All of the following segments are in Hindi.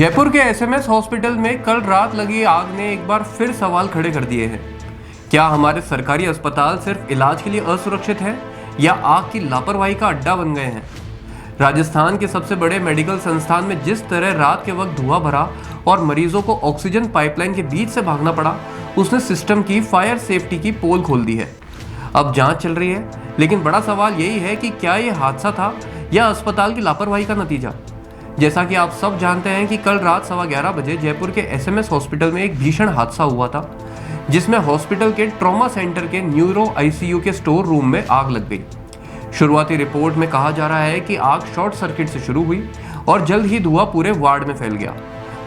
जयपुर के एसएमएस हॉस्पिटल में कल रात लगी आग ने एक बार फिर सवाल खड़े कर दिए हैं। क्या हमारे सरकारी अस्पताल सिर्फ इलाज के लिए असुरक्षित है या आग की लापरवाही का अड्डा बन गए हैं? राजस्थान के सबसे बड़े मेडिकल संस्थान में जिस तरह रात के वक्त धुआं भरा और मरीजों को ऑक्सीजन पाइपलाइन के बीच से भागना पड़ा, उसने सिस्टम की फायर सेफ्टी की पोल खोल दी है। अब जांच चल रही है, लेकिन बड़ा सवाल यही है कि क्या ये हादसा था या अस्पताल की लापरवाही का नतीजा। जैसा कि आप सब जानते हैं कि कल रात 11:15 बजे जयपुर के एसएमएस हॉस्पिटल में एक भीषण हादसा हुआ था, जिसमें हॉस्पिटल के ट्रॉमा सेंटर के न्यूरो आईसीयू के स्टोर रूम में आग लग गई। शुरुआती रिपोर्ट में कहा जा रहा है कि आग शॉर्ट सर्किट से शुरू हुई और जल्द ही धुआं पूरे वार्ड में फैल गया।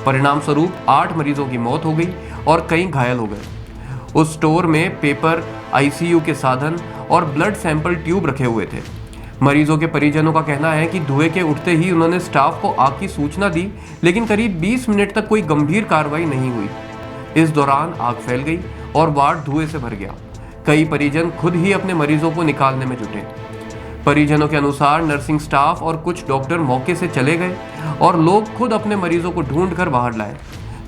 परिणाम स्वरूप 8 मरीजों की मौत हो गई और कई घायल हो गए। उस स्टोर में पेपर, आईसीयू के साधन और ब्लड सैंपल ट्यूब रखे हुए थे। मरीजों के परिजनों का कहना है कि धुएं के उठते ही उन्होंने स्टाफ को आग की सूचना दी, लेकिन करीब 20 मिनट तक कोई गंभीर कार्रवाई नहीं हुई। इस दौरान आग फैल गई और वार्ड धुएं से भर गया। कई परिजन खुद ही अपने मरीजों को निकालने में जुटे। परिजनों के अनुसार नर्सिंग स्टाफ और कुछ डॉक्टर मौके से चले गए और लोग खुद अपने मरीजों को ढूंढ कर बाहर लाए।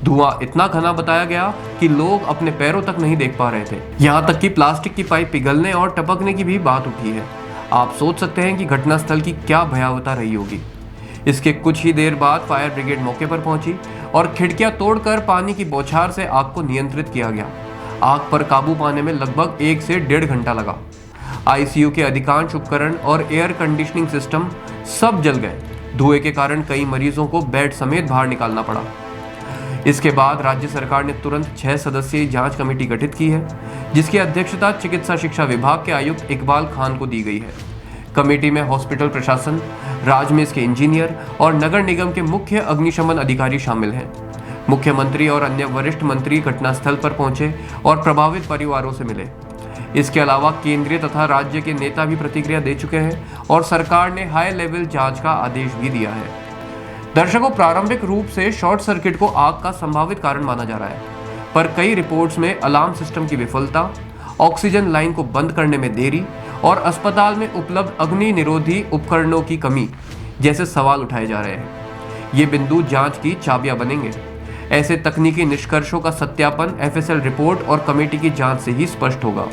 धुआं इतना घना बताया गया कि लोग अपने पैरों तक नहीं देख पा रहे थे। यहाँ तक कि प्लास्टिक की पाइप पिघलने और टपकने की भी बात उठी है। आप सोच सकते हैं कि घटनास्थल की क्या भयावहता रही होगी। इसके कुछ ही देर बाद फायर ब्रिगेड मौके पर पहुंची और खिड़कियां तोड़कर पानी की बौछार से आग को नियंत्रित किया गया। आग पर काबू पाने में लगभग 1 से 1.5 घंटा लगा। आईसीयू के अधिकांश उपकरण और एयर कंडीशनिंग सिस्टम सब जल गए। धुएं के कारण कई मरीजों को बेड समेत बाहर निकालना पड़ा। इसके बाद राज्य सरकार ने तुरंत 6 सदस्यीय जांच कमेटी गठित की है, जिसकी अध्यक्षता चिकित्सा शिक्षा विभाग के आयुक्त इकबाल खान को दी गई है। कमेटी में हॉस्पिटल प्रशासन, राजमेस के इंजीनियर और नगर निगम के मुख्य अग्निशमन अधिकारी शामिल हैं। मुख्यमंत्री और अन्य वरिष्ठ मंत्री घटनास्थल पर पहुंचे और प्रभावित परिवारों से मिले। इसके अलावा केंद्रीय तथा राज्य के नेता भी प्रतिक्रिया दे चुके हैं और सरकार ने हाई लेवल जांच का आदेश भी दिया है। दर्शकों, प्रारंभिक रूप से शॉर्ट सर्किट को आग का संभावित कारण माना जा रहा है, पर कई रिपोर्ट्स में अलार्म सिस्टम की विफलता, ऑक्सीजन लाइन को बंद करने में देरी और अस्पताल में उपलब्ध अग्नि निरोधी उपकरणों की कमी जैसे सवाल उठाए जा रहे हैं। ये बिंदु जांच की चाबियां बनेंगे। ऐसे तकनीकी निष्कर्षों का सत्यापन एफएसएल रिपोर्ट और कमेटी की जांच से ही स्पष्ट होगा।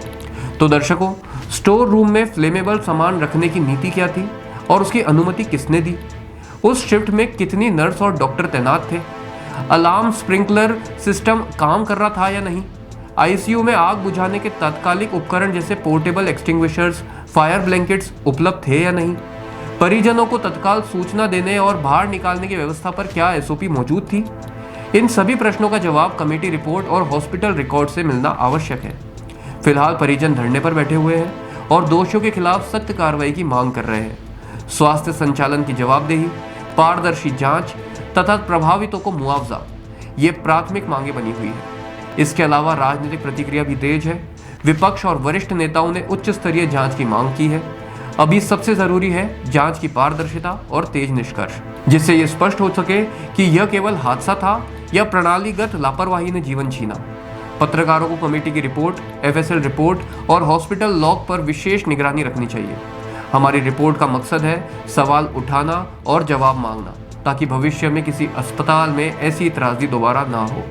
तो दर्शकों, स्टोर रूम में फ्लेमेबल सामान रखने की नीति क्या थी और उसकी अनुमति किसने दी? उस शिफ्ट में कितनी नर्स और डॉक्टर तैनात थे? अलार्म स्प्रिंकलर सिस्टम काम कर रहा था या नहीं? आईसीयू में आग बुझाने के तात्कालिक उपकरण जैसे पोर्टेबल एक्सटिंग्विशर्स, फायर ब्लैंकेट्स उपलब्ध थे या नहीं? परिजनों को तत्काल सूचना देने और बाहर निकालने की व्यवस्था पर क्या एसओपी मौजूद थी? इन सभी प्रश्नों का जवाब कमेटी रिपोर्ट और हॉस्पिटल रिकॉर्ड से मिलना आवश्यक है। फिलहाल परिजन धरने पर बैठे हुए हैं और दोषियों के खिलाफ सख्त कार्रवाई की मांग कर रहे हैं। स्वास्थ्य संचालन की जवाबदेही, पारदर्शी जांच तथा प्रभावितों को मुआवजा, ये प्राथमिक मांगे बनी हुई है। इसके अलावा राजनीतिक प्रतिक्रिया भी तेज है। विपक्ष और वरिष्ठ नेताओं ने उच्च स्तरीय जांच की मांग की है। अभी सबसे जरूरी है जांच की पारदर्शिता और तेज निष्कर्ष, जिससे ये स्पष्ट हो सके कि यह केवल हादसा था या प्रणालीगत लापरवाही ने जीवन छीना। पत्रकारों को कमेटी की रिपोर्ट, एफएसएल रिपोर्ट और हॉस्पिटल लॉग पर विशेष निगरानी रखनी चाहिए। हमारी रिपोर्ट का मकसद है सवाल उठाना और जवाब मांगना, ताकि भविष्य में किसी अस्पताल में ऐसी त्रासदी दोबारा ना हो।